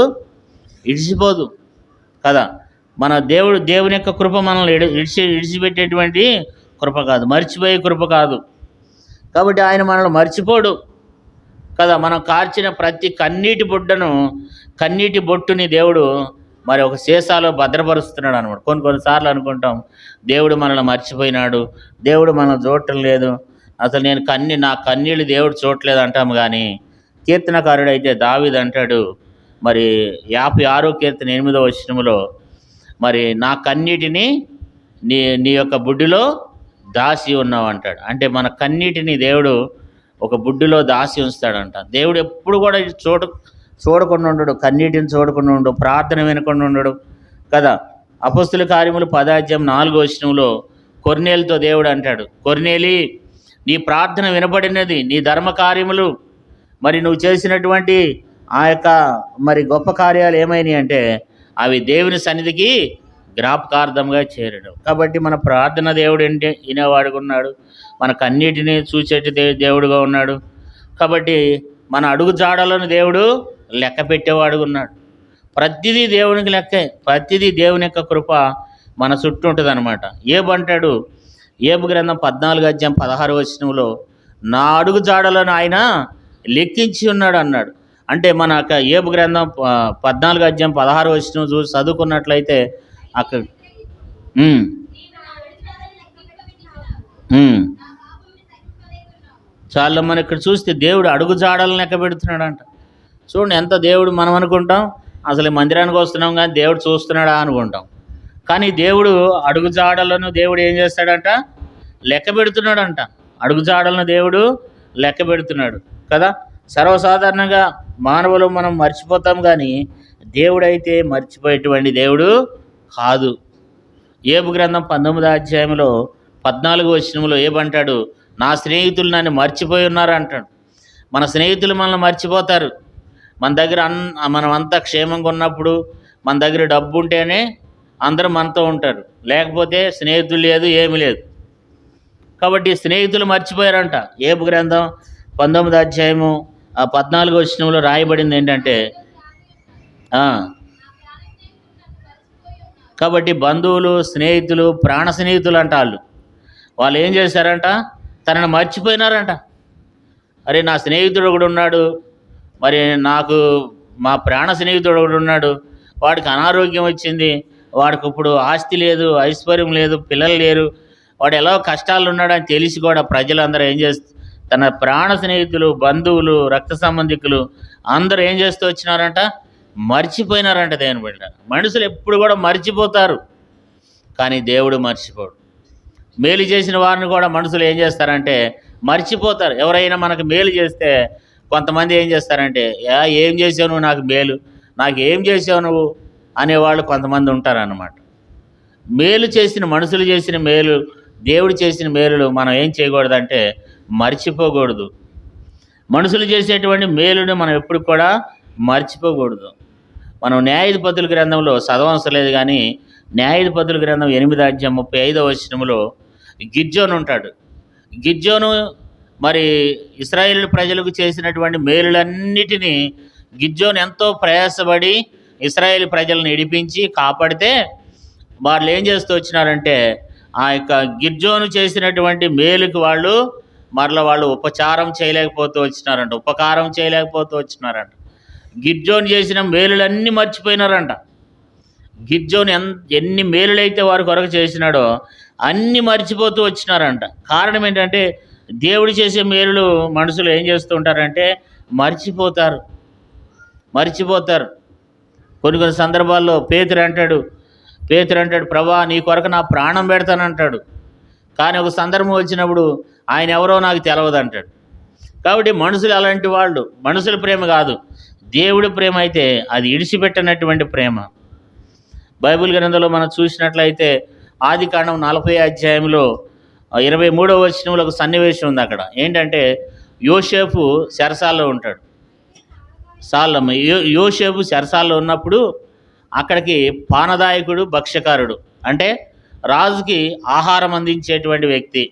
[SPEAKER 1] విడిచిపోదు కదా. మన దేవుని యొక్క కృప మనల్ని విడిచిపెట్టేటువంటి కృప కాదు, మర్చిపోయే కృప కాదు. కాబట్టి ఆయన మనల్ని మర్చిపోడు. కదా. మనం కార్చిన ప్రతి కన్నీటి బొట్టుని దేవుడు మరి ఒక సీసాలో భద్రపరుస్తున్నాడు అనమాట. కొన్నిసార్లు అనుకుంటాం దేవుడు మనల్ని మర్చిపోయినాడు, దేవుడు మనల్ని చూడటం లేదు, అసలు నా కన్నీళ్ళు దేవుడు చూడట్లేదు అంటాము. కానీ కీర్తనకారుడైతే దావీదు అంటాడు, మరి 56 కీర్తన 8వ వచనంలో, మరి నా కన్నీటిని నీ యొక్క బుడ్డిలో దాసి ఉన్నావు అంటాడు. అంటే మన కన్నీటిని దేవుడు ఒక బుడ్డిలో దాసి ఉంచుతాడంట. దేవుడు ఎప్పుడు కూడా చూడకుండా ఉండడు, కన్నీటిని చూడకుండా ఉండడు, ప్రార్థన వినకుండా ఉండడు కదా. అపొస్తలుల కార్యములు 10:4 వచనంలో కొర్నేలుతో దేవుడు అంటాడు, కొర్నేలి, నీ ప్రార్థన వినబడినది, నీ ధర్మ కార్యములు, మరి నువ్వు చేసినటువంటి ఆ యొక్క మరి గొప్ప కార్యాలు ఏమైనాయి అంటే అవి దేవుని సన్నిధికి జ్ఞాపకార్థంగా చేరడం. కాబట్టి మన ప్రార్థన దేవుడు అంటే వినేవాడుగా ఉన్నాడు, మన కన్నీటిని చూసేటి దేవుడుగా ఉన్నాడు. కాబట్టి మన అడుగు జాడలను దేవుడు లెక్క పెట్టేవాడుగా ఉన్నాడు. ప్రతిదీ దేవునికి లెక్కే, ప్రతిదీ దేవుని యొక్క కృప మన చుట్టూ ఉంటుంది అనమాట. ఏబంటాడు, ఏబు గ్రంథం 14:16 వచనంలో, నా అడుగు జాడలను ఆయన లెక్కించి ఉన్నాడు అన్నాడు. అంటే మన ఏబు గ్రంథం 14:16 వచనం చదువుకున్నట్లయితే అక్కడ చాలా మనం ఇక్కడ చూస్తే దేవుడు అడుగు జాడలను లెక్క పెడుతున్నాడు అంట. చూడండి ఎంత దేవుడు. మనం అనుకుంటాం అసలు మందిరానికి వస్తున్నాం కానీ దేవుడు చూస్తున్నాడా అనుకుంటాం. కానీ దేవుడు అడుగు జాడలను దేవుడు ఏం చేస్తాడంట, లెక్క పెడుతున్నాడంట. అడుగు జాడలను దేవుడు లెక్క పెడుతున్నాడు కదా. సర్వసాధారణంగా మానవులు మనం మర్చిపోతాం, కానీ దేవుడైతే మర్చిపోయేటువంటి దేవుడు కాదు. ఏబు గ్రంథం 19వ అధ్యాయంలో 14వ వచనంలో ఏమంటాడు, నా స్నేహితులు నన్ను మర్చిపోయి ఉన్నారు అంటాడు. మన స్నేహితులు మనల్ని మర్చిపోతారు. మన దగ్గర మనం అంతా క్షేమంగా ఉన్నప్పుడు, మన దగ్గర డబ్బు ఉంటేనే అందరూ మనతో ఉంటారు, లేకపోతే స్నేహితులు లేదు, ఏమీ లేదు. కాబట్టి స్నేహితులు మర్చిపోయారంట. ఏబు గ్రంథం 19వ అధ్యాయము 14వ వచనంలో రాయబడింది ఏంటంటే, కాబట్టి బంధువులు, స్నేహితులు, ప్రాణ స్నేహితులు అంట వాళ్ళు ఏం చేశారంట, తనను మర్చిపోయినారంట. అరే నా స్నేహితుడు ఒకడు ఉన్నాడు, మరి నాకు మా ప్రాణ స్నేహితుడు ఒకడు ఉన్నాడు, వాడికి అనారోగ్యం వచ్చింది, వాడికి ఇప్పుడు ఆస్తి లేదు, ఐశ్వర్యం లేదు, పిల్లలు లేరు, వాడు ఎలా కష్టాలు ఉన్నాడని తెలిసి కూడా ప్రజలందరూ ఏం చేస్తూ, తన ప్రాణ స్నేహితులు, బంధువులు, రక్త సంబంధికులు అందరూ ఏం చేస్తూ వచ్చినారంట, మర్చిపోయినారంట. దేవుని బిడ్డ, మనుషులు ఎప్పుడు కూడా మర్చిపోతారు, కానీ దేవుడు మర్చిపోడు. మేలు చేసిన వారిని కూడా మనుషులు ఏం చేస్తారంటే మర్చిపోతారు. ఎవరైనా మనకు మేలు చేస్తే కొంతమంది ఏం చేస్తారంటే, ఏం చేసావు నువ్వు నాకు మేలు, నాకు ఏం చేసావు నువ్వు అనేవాళ్ళు కొంతమంది ఉంటారన్నమాట. మేలు చేసిన మనుషులు చేసిన మేలు, దేవుడు చేసిన మేలులు మనం ఏం చేయకూడదంటే మర్చిపోకూడదు. మనుషులు చేసేటువంటి మేలుని మనం ఎప్పుడు కూడా మర్చిపోకూడదు. మనం న్యాయాధిపతుల గ్రంథంలో చదవవసరం లేదు, కానీ న్యాయాధిపతుల గ్రంథం 8:35 వచనంలో గిద్యోను ఉంటాడు. గిద్యోను మరి ఇశ్రాయేలు ప్రజలకు చేసినటువంటి మేలులన్నిటినీ గిద్యోను ఎంతో ప్రయాసపడి ఇశ్రాయేలు ప్రజలను నడిపించి కాపాడితే వాళ్ళు ఏం చేస్తూ వచ్చినారంటే ఆ యొక్క గిద్యోను చేసినటువంటి మేలుకి వాళ్ళు ఉపకారం చేయలేకపోతూ వచ్చినారంట. గిద్యోను చేసిన మేలులన్నీ మర్చిపోయినారంట. గిద్యోను ఎన్ని మేలులైతే వారి కొరకు చేసినాడో అన్నీ మర్చిపోతూ వచ్చినారంట. కారణం ఏంటంటే దేవుడు చేసే మేలులు మనుషులు ఏం చేస్తూ ఉంటారంటే మర్చిపోతారు. కొన్ని సందర్భాల్లో పేతురు అంటాడు, ప్రభా నీ కొరకు నా ప్రాణం పెడతానంటాడు. కానీ ఒక సందర్భం వచ్చినప్పుడు ఆయన ఎవరో నాకు తెలియదు అంటాడు. కాబట్టి మనుషులు అలాంటి వాళ్ళు. మనుషుల ప్రేమ కాదు, దేవుడి ప్రేమ అయితే అది ఇడిచిపెట్టనటువంటి ప్రేమ. బైబిల్ గ్రంథంలో మనం చూసినట్లయితే ఆదికాండం 40వ అధ్యాయంలో 23వ వచనంలో ఒక సన్నివేశం ఉంది. అక్కడ ఏంటంటే యోసేపు చెరసాల్లో ఉంటాడు. యోసేపు చెరసాల్లో ఉన్నప్పుడు అక్కడికి పానదాయకుడు, భక్ష్యకారుడు, అంటే రాజుకి ఆహారం అందించేటువంటి వ్యక్తి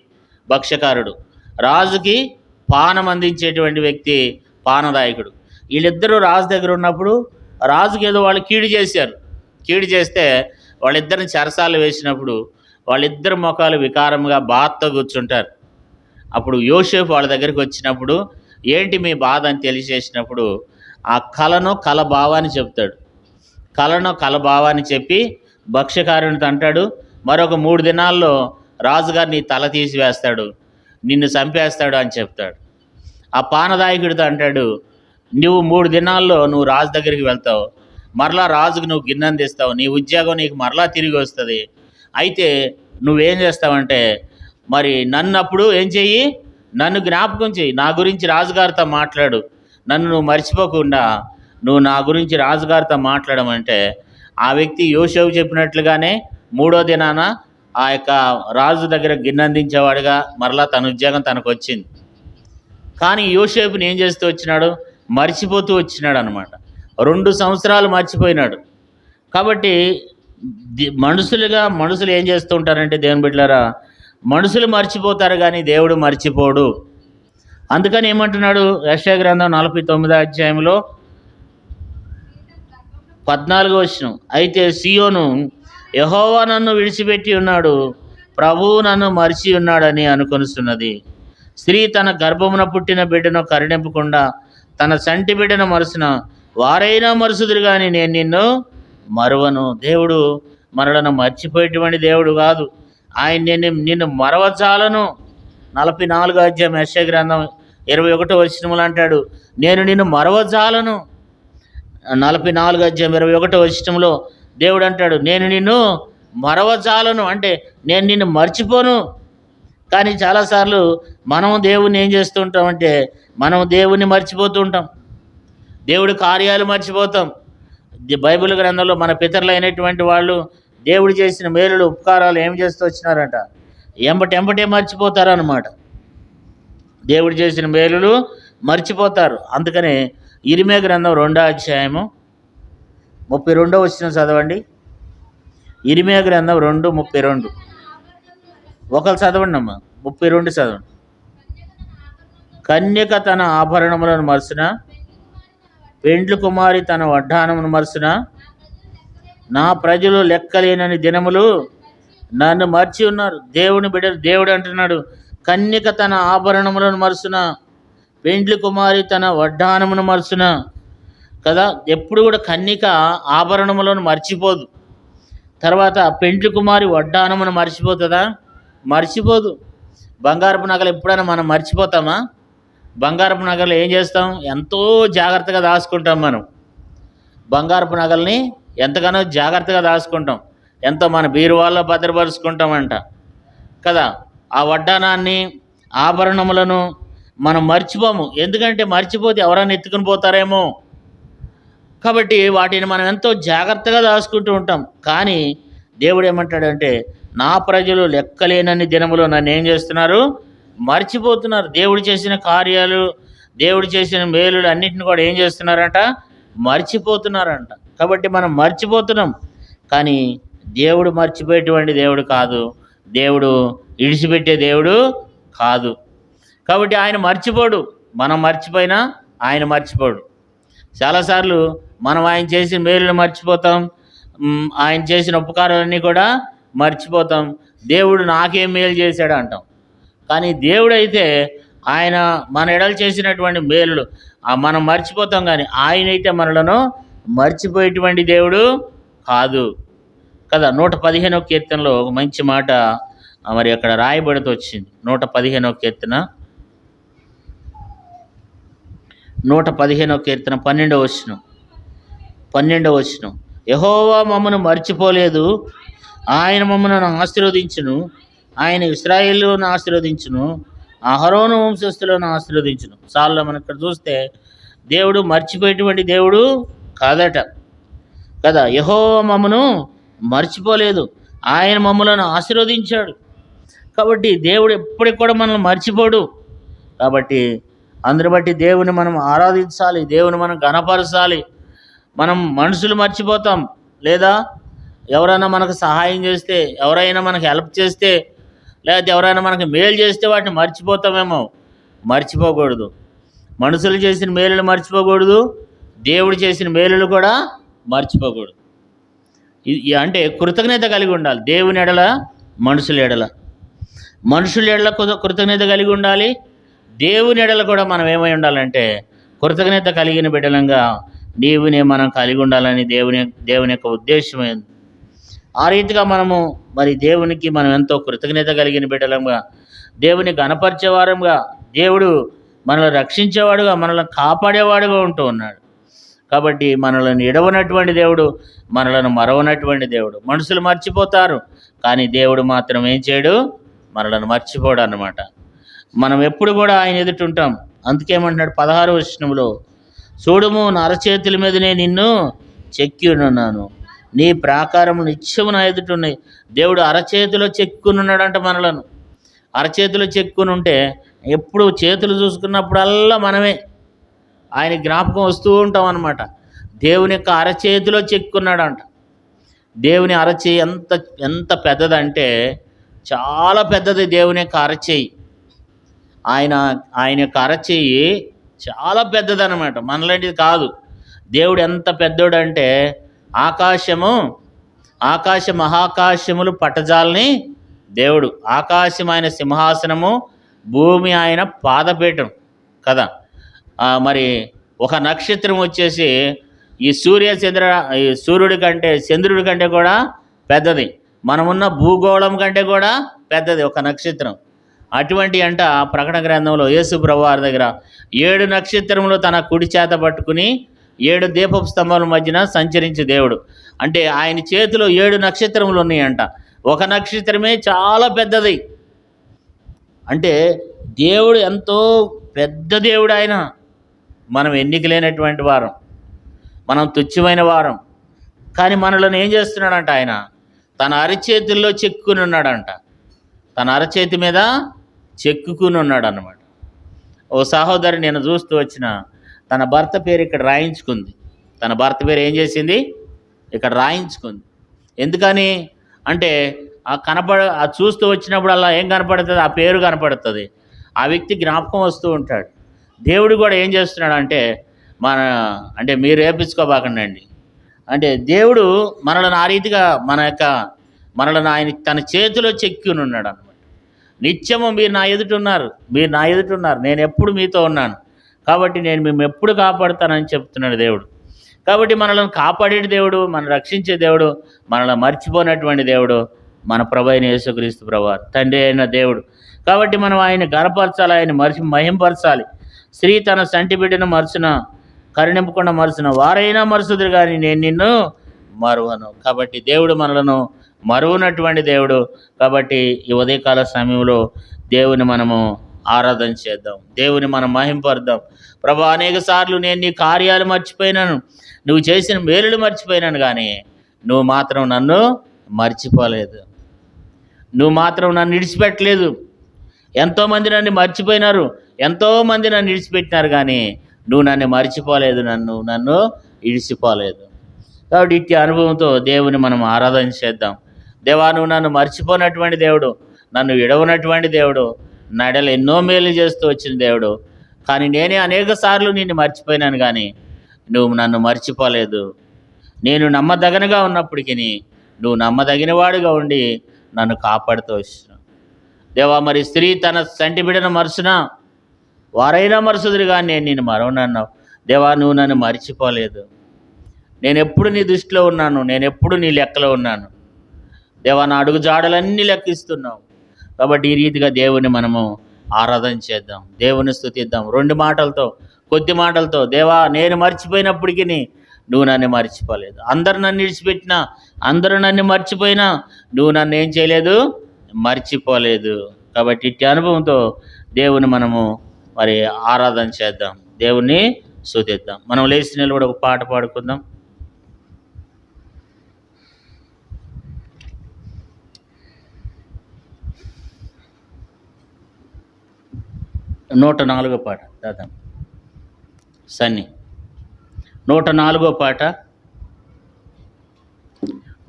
[SPEAKER 1] భక్ష్యకారుడు, రాజుకి పానం అందించేటువంటి వ్యక్తి పానదాయకుడు. వీళ్ళిద్దరూ రాజు దగ్గర ఉన్నప్పుడు రాజుకి ఏదో వాళ్ళు కీడు చేస్తే వాళ్ళిద్దరిని చెరసాలు వేసినప్పుడు వాళ్ళిద్దరు ముఖాలు వికారంగా బాధతో కూర్చుంటారు. అప్పుడు యోసేపు వాళ్ళ దగ్గరికి వచ్చినప్పుడు ఏంటి మీ బాధ అని తెలియజేసినప్పుడు ఆ కల భావాన్ని చెప్తాడు. కల భావాన్ని చెప్పి భక్ష్యకారునితో అంటాడు, మరొక 3 దినాల్లో రాజుగారు నీ తల తీసివేస్తాడు, నిన్ను చంపేస్తాడు అని చెప్తాడు. ఆ పానదాయకుడితో అంటాడు, నువ్వు 3 దినాల్లో నువ్వు రాజు దగ్గరికి వెళ్తావు, మరలా రాజుకు నువ్వు గిన్నెందిస్తావు, నీ ఉద్యోగం నీకు మరలా తిరిగి వస్తుంది. అయితే నువ్వేం చేస్తావంటే, మరి నన్ను అప్పుడు ఏం చెయ్యి, నన్ను జ్ఞాపకం చెయ్యి, నా గురించి రాజుగారితో మాట్లాడు, నన్ను నువ్వు మర్చిపోకుండా నువ్వు నా గురించి రాజుగారితో మాట్లాడమంటే ఆ వ్యక్తి యోసేపు చెప్పినట్లుగానే 3వ దినాన ఆ యొక్క రాజు దగ్గర గిన్నెందించేవాడుగా మరలా తన ఉద్యోగం తనకు వచ్చింది. కానీ యోసేపుని ఏం చేస్తూ వచ్చినాడు, మర్చిపోతూ వచ్చినాడు అనమాట. 2 సంవత్సరాలు మర్చిపోయినాడు. కాబట్టి మనుషులు ఏం చేస్తూ ఉంటారంటే, దేవుని బిడ్డలారా, మనుషులు మర్చిపోతారు కానీ దేవుడు మర్చిపోడు. అందుకని ఏమంటున్నాడు యెషయా గ్రంథం 49వ అధ్యాయంలో 14వ వచనం, అయితే సియోను యెహోవా నన్ను విడిచిపెట్టి ఉన్నాడు, ప్రభువు నన్ను మరిచి ఉన్నాడని అనుకొనుస్తున్నది. స్త్రీ తన గర్భమున పుట్టిన బిడ్డను కరుణింపకుండా తన సంటి బిడ్డను మరుసిన వారైనా మరుసుదురు కానీ నేను నిన్ను మరువను. దేవుడు మనలను మర్చిపోయేటువంటి దేవుడు కాదు. ఆయన నిన్ను మరవచాలను. 44వ అధ్యాయం యెషయా గ్రంథం 21వ వచనములు అంటాడు, నేను నిన్ను మరవజాలను. 44వ అధ్యాయం 21వ వచనంలో దేవుడు అంటాడు, నేను నిన్ను మరవజాలను, అంటే నేను నిన్ను మర్చిపోను. కానీ చాలాసార్లు మనం దేవుణ్ణి ఏం చేస్తూ ఉంటామంటే, మనం దేవుణ్ణి మర్చిపోతూ ఉంటాం, దేవుడి కార్యాలు మర్చిపోతాం. బైబిల్ గ్రంథంలో మన పితరులు అయినటువంటి వాళ్ళు దేవుడు చేసిన మేలులు ఉపకారాలు ఏం చేస్తూ వచ్చినారంట, ఎంబటే మర్చిపోతారన్నమాట. దేవుడు చేసిన మేలులు మర్చిపోతారు. అందుకనే ఇర్మియా గ్రంథం 2వ అధ్యాయము 32వ వచనం చదవండి. ఇర్మియా గ్రంథం 2:32. ఒకరు చదవండి అమ్మా, 32 చదవండి. కన్యక తన ఆభరణములను మరుసిన, పెండ్లి కుమారి తన వడ్డానమును మరుసిన, నా ప్రజలు లెక్కలేనని దినములు నన్ను మర్చి ఉన్నారు. దేవుడు అంటున్నాడు, కన్యక తన ఆభరణములను మరుసిన, పెండ్లి కుమారి తన వడ్డానమును మరుసిన కదా. ఎప్పుడు కూడా కన్యక ఆభరణములను మర్చిపోదు. తర్వాత పెండ్లి కుమారి వడ్డానమును మర్చిపోతుందా? మర్చిపోదు. బంగారపు నగలు ఎప్పుడైనా మనం మర్చిపోతామా? బంగారపు నగలు ఏం చేస్తాం, ఎంతో జాగ్రత్తగా దాచుకుంటాం. మనం బంగారపు నగల్ని ఎంతగానో జాగ్రత్తగా దాచుకుంటాం, ఎంతో మన బీరువాల్లో భద్రపరుచుకుంటామంట కదా. ఆ వడ్డానాన్ని, ఆభరణములను మనం మర్చిపోము. ఎందుకంటే మర్చిపోతే ఎవరైనా ఎత్తుకుని పోతారేమో. కాబట్టి వాటిని మనం ఎంతో జాగ్రత్తగా దాచుకుంటూ ఉంటాం. కానీ దేవుడు ఏమంటాడంటే, నా ప్రజలు లెక్కలేనన్ని దినములు నన్ను ఏం చేస్తున్నారు, మర్చిపోతున్నారు. దేవుడు చేసిన కార్యాలు, దేవుడు చేసిన మేలులు అన్నింటిని కూడా ఏం చేస్తున్నారంట, మర్చిపోతున్నారంట. కాబట్టి మనం మర్చిపోతున్నాం. కానీ దేవుడు మర్చిపోయేటువంటి దేవుడు కాదు, దేవుడు ఇడిచిపెట్టే దేవుడు కాదు. కాబట్టి ఆయన మర్చిపోడు. మనం మర్చిపోయినా ఆయన మర్చిపోడు. చాలాసార్లు మనం ఆయన చేసిన మేలును మర్చిపోతాం, ఆయన చేసిన ఉపకారాలన్నీ కూడా మర్చిపోతాం. దేవుడు నాకేం మేలు చేశాడు అంటాం. కానీ దేవుడైతే ఆయన మన ఎడలు చేసినటువంటి మేలులు మనం మర్చిపోతాం, కానీ ఆయన అయితే మనలను మర్చిపోయేటువంటి దేవుడు కాదు కదా. 115వ కీర్తనలో ఒక మంచి మాట మరి అక్కడ రాయబడుతూ వచ్చింది. 115వ కీర్తన 12వ వచనం, యెహోవా మమ్మను మర్చిపోలేదు, ఆయన మమ్మను ఆశీర్వదించును, ఆయన ఇశ్రాయేలును ఆశీర్వదించును, అహరోను వంశస్థులను ఆశీర్వదించును. చాలా మనం ఇక్కడ చూస్తే దేవుడు మర్చిపోయేటువంటి దేవుడు కాదట కదా. యెహోవా మమ్మను మర్చిపోలేదు, ఆయన మమ్మలను ఆశీర్వదించాడు. కాబట్టి దేవుడు ఎప్పటికి కూడా మనల్ని మర్చిపోడు. కాబట్టి అందుని బట్టి దేవుని మనం ఆరాధించాలి, దేవుని మనం ఘనపరచాలి. మనం మనుషులు మర్చిపోతాం, లేదా ఎవరైనా మనకు సహాయం చేస్తే, ఎవరైనా మనకు హెల్ప్ చేస్తే, లేకపోతే ఎవరైనా మనకు మేలు చేస్తే వాటిని మర్చిపోతామేమో. మర్చిపోకూడదు. మనుషులు చేసిన మేలులు మర్చిపోకూడదు, దేవుడు చేసిన మేలులు కూడా మర్చిపోకూడదు. అంటే కృతజ్ఞత కలిగి ఉండాలి. దేవుని ఎడల, మనుషుల ఎడల. మనుషుల ఎడల కృతజ్ఞత కలిగి ఉండాలి, దేవుని ఎడల కూడా మనం ఏమై ఉండాలంటే కృతజ్ఞత కలిగిన బిడ్డలంగా నీవునే మనం కలిగి ఉండాలని దేవుని యొక్క ఉద్దేశమైంది. ఆ రీతిగా మనము మరి దేవునికి మనం ఎంతో కృతజ్ఞత కలిగిన బిడ్డలంగా, దేవుని గణపరిచేవారంగా, దేవుడు మనల్ని రక్షించేవాడుగా, మనల్ని కాపాడేవాడుగా ఉంటూ ఉన్నాడు. కాబట్టి మనల్ని ఎడవనటువంటి దేవుడు, మనలను మరవనటువంటి దేవుడు. మనుషులు మర్చిపోతారు, కానీ దేవుడు మాత్రం ఏం చేయడు, మనలను మర్చిపోడు అన్నమాట. మనం ఎప్పుడు కూడా ఆయన ఎదుట ఉంటాం. అందుకేమంటున్నాడు 16వ వచనంలో, చూడుము నా అరచేతుల మీదనే నిన్ను చెక్కి ఉన్నాను, నీ ప్రాకారం నిత్యము నా ఎదుట ఉన్నాయి. దేవుడు అరచేతిలో చెక్కునున్నాడంట మనలను. అరచేతిలో చెక్కుని ఉంటే ఎప్పుడు చేతులు చూసుకున్నప్పుడల్లా మనమే ఆయన జ్ఞాపకం వస్తూ ఉంటాం అన్నమాట. దేవుని యొక్క అరచేతిలో చెక్కున్నాడంట. దేవుని అరచేయి ఎంత పెద్దదంటే చాలా పెద్దది దేవుని యొక్క అరచేయి. ఆయన యొక్క అరచేయి చాలా పెద్దదన్నమాట, మనలాంటిది కాదు. దేవుడు ఎంత పెద్దోడు అంటే ఆకాశ మహాకాశములు పట్టజాలని దేవుడు. ఆకాశం ఆయన సింహాసనము, భూమి ఆయన పాదపీఠం కదా. మరి ఒక నక్షత్రం వచ్చేసి ఈ సూర్యుడి కంటే చంద్రుడి కంటే కూడా పెద్దది. మనమున్న భూగోళం కంటే కూడా పెద్దది ఒక నక్షత్రం. అటువంటి అంట ప్రకటన గ్రంథంలో యేసు ప్రభువారి దగ్గర 7 నక్షత్రములు తన కుడి చేత పట్టుకుని 7 దీపపు స్తంభాల మధ్యన సంచరించే దేవుడు. అంటే ఆయన చేతిలో 7 నక్షత్రములు ఉన్నాయంట. ఒక నక్షత్రమే చాలా పెద్దది. అంటే దేవుడు ఎంతో పెద్ద దేవుడు ఆయన. మనం ఎన్నిక లేనటువంటి వారం, మనం తుచ్చమైన వారం, కానీ మనలను ఏం చేస్తున్నాడంట, ఆయన తన అరచేతుల్లో చెక్కుని ఉన్నాడంట. తన అరచేతి మీద చెక్కుకుని ఉన్నాడు అన్నమాట. ఓ సహోదరి నేను చూస్తూ వచ్చిన, తన భర్త పేరు ఇక్కడ రాయించుకుంది. తన భర్త పేరు ఏం చేసింది, ఇక్కడ రాయించుకుంది. ఎందుకని అంటే ఆ చూస్తూ వచ్చినప్పుడు అలా ఏం కనపడుతుంది, ఆ పేరు కనపడుతుంది, ఆ వ్యక్తి జ్ఞాపకం వస్తూ ఉంటాడు. దేవుడు కూడా ఏం చేస్తున్నాడు అంటే మీరు వేపించుకోబాకండి. అంటే దేవుడు మనలను ఆ రీతిగా మనలను ఆయన తన చేతిలో చెక్కుని ఉన్నాడు అన్నమాట. నిత్యము మీరు నా ఎదుట ఉన్నారు, నేను ఎప్పుడు మీతో ఉన్నాను, కాబట్టి నేను మేము ఎప్పుడు కాపాడుతానని చెప్తున్నాడు దేవుడు. కాబట్టి మనలను కాపాడే దేవుడు, మనం రక్షించే దేవుడు, మనల్ని మర్చిపోయినటువంటి దేవుడు మన ప్రభు అయిన యేసుక్రీస్తు ప్రభువు, తండ్రి అయిన దేవుడు. కాబట్టి మనం ఆయన గణపరచాలి, ఆయన మహింపరచాలి. స్త్రీ తన సంటి బిడ్డను మరుచున, కరుణింపకుండా మరుచున వారైనా మరుసుదురు కానీ నేను నిన్ను మరువను. కాబట్టి దేవుడు మనలను మరువనటువంటి దేవుడు. కాబట్టి ఈ ఉదయకాల సమయంలో దేవుని మనము ఆరాధన చేద్దాం, దేవుని మనం మహింపరుద్దాం. ప్రభు, అనేక సార్లు నేను నీ కార్యాలు మర్చిపోయినాను, నువ్వు చేసిన మేలులు మర్చిపోయినాను, కానీ నువ్వు మాత్రం నన్ను మర్చిపోలేదు, నువ్వు మాత్రం నన్ను విడిచిపెట్టలేదు. ఎంతోమంది నన్ను మర్చిపోయినారు, ఎంతోమంది నన్ను విడిచిపెట్టినారు, కానీ నువ్వు నన్ను మర్చిపోలేదు, నన్ను విడిచిపోలేదు. కాబట్టి ఇట్టి అనుభవంతో దేవుని మనం ఆరాధన చేద్దాం. దేవా, నువ్వు నన్ను మర్చిపోయినటువంటి దేవుడు, నన్ను విడవనటువంటి దేవుడు, నడలు ఎన్నో మేలు చేస్తూ వచ్చిన దేవుడు. కానీ నేనే అనేక సార్లు నిన్ను మర్చిపోయినాను, కానీ నువ్వు నన్ను మర్చిపోలేదు. నేను నమ్మదగినగా ఉన్నప్పటికీ నువ్వు నమ్మదగిన వాడుగా ఉండి నన్ను కాపాడుతూ వచ్చినావు. దేవా, మరి స్త్రీ తన సంటి బిడ్డను మరుచునా వారైనా మరుసుదురు కానీ నేను నిన్ను మరవనన్నావు. దేవా, నువ్వు నన్ను మర్చిపోలేదు, నేను ఎప్పుడు నీ దృష్టిలో ఉన్నాను, నేను ఎప్పుడు నీ లెక్కలో ఉన్నాను. దేవా, నా అడుగు జాడలన్నీ లెక్కిస్తున్నావు. కాబట్టి ఈ రీతిగా దేవుని మనము ఆరాధన చేద్దాం, దేవుని స్తుతిద్దాం. 2 మాటలతో, కొద్ది మాటలతో, దేవా నేను మర్చిపోయినప్పటికీ నువ్వు నన్ను మర్చిపోలేదు. అందరు నన్ను విడిచిపెట్టినా, అందరూ నన్ను మర్చిపోయినా నువ్వు నన్ను ఏం చేయలేదు, మర్చిపోలేదు. కాబట్టి ఇట్టి అనుభవంతో దేవుని మనము మరి ఆరాధన చేద్దాం, దేవుణ్ణి స్తుతిద్దాం. మనం లేచి నిలబడి ఒక పాట పాడుకుందాం. నూట 104వ పాట దాదాపు సన్ని 104వ పాట,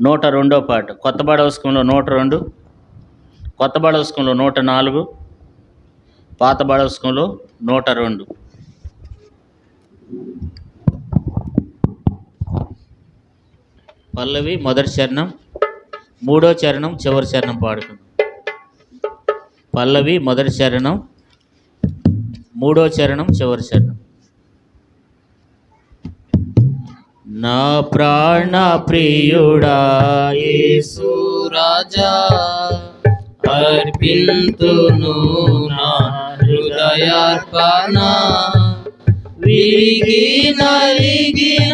[SPEAKER 1] 102వ పాట. కొత్త బాడవస్కంలో 102, కొత్త బాడవస్కంలో 104, పాత బాడవస్కంలో 102. పల్లవి మొదటి చరణం, 3వ చరణం, చివరి చరణం పాడుకుందాం. పల్లవి మొదటి చరణం, 3వ చరణం చివరి చరణం. నా ప్రాణ ప్రియుడా యేసు
[SPEAKER 2] రాజా అర్పింతును నా హృదయార్పణ, విరిగి నలిగిన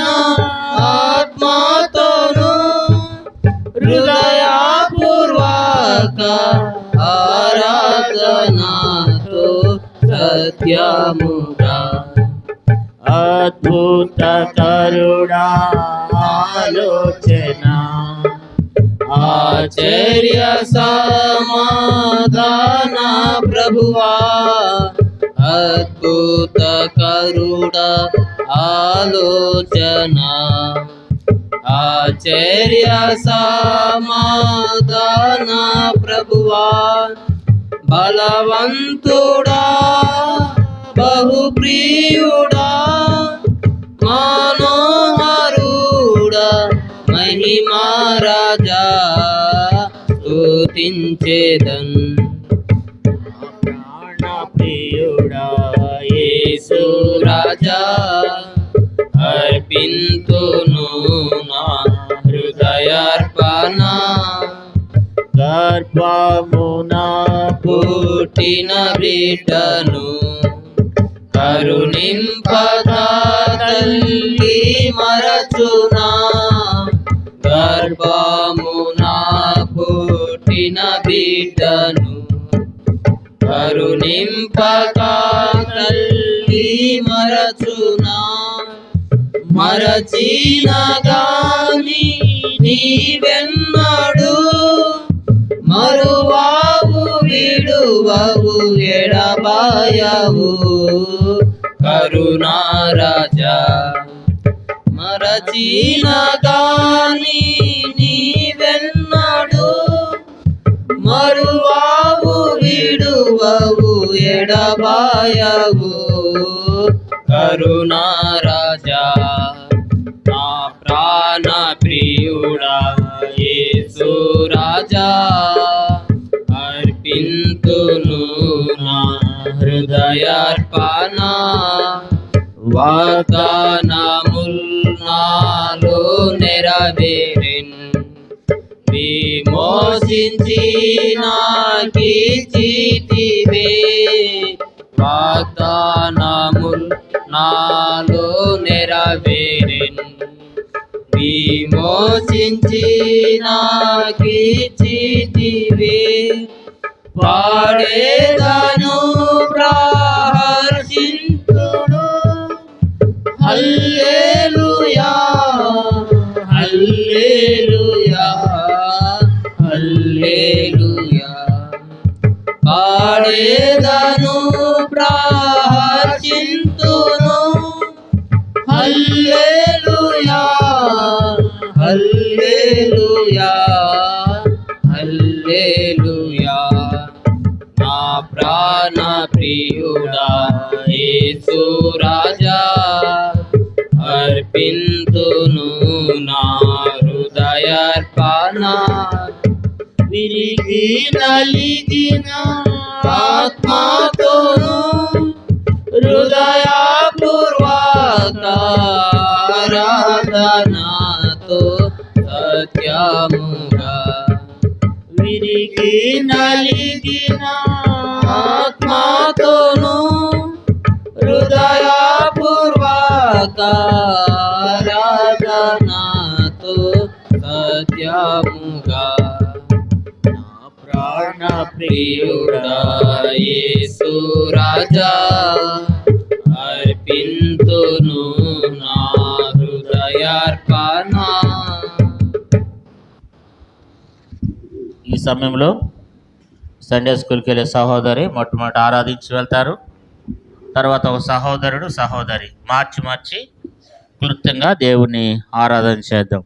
[SPEAKER 2] ఆత్మతోను హృదయపూర్వక ఆరాధనతో సత్యముగా
[SPEAKER 1] అద్భుత కరుణా ఆలోచన
[SPEAKER 2] ఆశ్చర్య సమాధాన ప్రభువా, అద్భుత కరుణ ఆలోచన ఆశ్చర్య సమాధాన ప్రభువా, బలవంతుడా బహుప్రియుడా మనోహరుడా మహిమా రాజా స్తుతించేదన్.
[SPEAKER 1] ప్రాణ ప్రియుడా
[SPEAKER 2] యేసు రాజా అర్పింతును నా హృదయార్పణ,
[SPEAKER 1] గర్భమున
[SPEAKER 2] పుట్టిన బిడ్డను కరుణింపగా తల్లి మరచునా, గర్భమున పుట్టిన బిడ్డను కరుణింపగా తల్లి మరచునా, మరచిన గాని నీవెన్నడు మరువావు విడువవు ఎడబాయవు కరుణా రాజా, మరచిన గాని నీవెన్నడు మరువావు విడువవు ఎడబాయవు కరుణా రాజా. నా ప్రాణ ప్రియుడా యేసు రాజా అర్పింతును నా హృదయార్పణ, వాగ్దానముల్ నాలో నెరవేరెన్, విమోచించి నాకిచ్చితివే, వాగ్దానముల్ నాలో నెరవేరెన్, విమోచించి నాకిచ్చితివే, పాడేదను ప్రహర్షింతును హల్లెలూయా హల్లెలూయా హల్లెలూయా, పాడేదను ప్రహర్షింతును హల్లెలూయా హల్లెలూయా హల్లెలూయా. నా ప్రాణ ప్రియుడా యేసు రాజా అర్పింతును నా హృదయార్పణ,
[SPEAKER 1] విరిగి నలిగిన
[SPEAKER 2] ఆత్మతోను హృదయపూర్వక ఆరాధనతో సత్యముగా,
[SPEAKER 1] విరిగి నలిగిన
[SPEAKER 2] ఆత్మతోను హృదయపూర్వక ఆరాధనతో సత్యముగా,
[SPEAKER 1] నా ప్రాణ
[SPEAKER 2] ప్రియుడా యేసు రాజా అర్పింతును నా హృదయార్పణ.
[SPEAKER 1] ఈ సమయంలో సండే స్కూల్కి వెళ్ళే సహోదరి మొట్టమొదటి ఆరాధించి వెళ్తారు. తర్వాత ఒక సహోదరుడు సహోదరి మార్చి క్లుప్తంగా దేవుణ్ణి ఆరాధన చేద్దాం.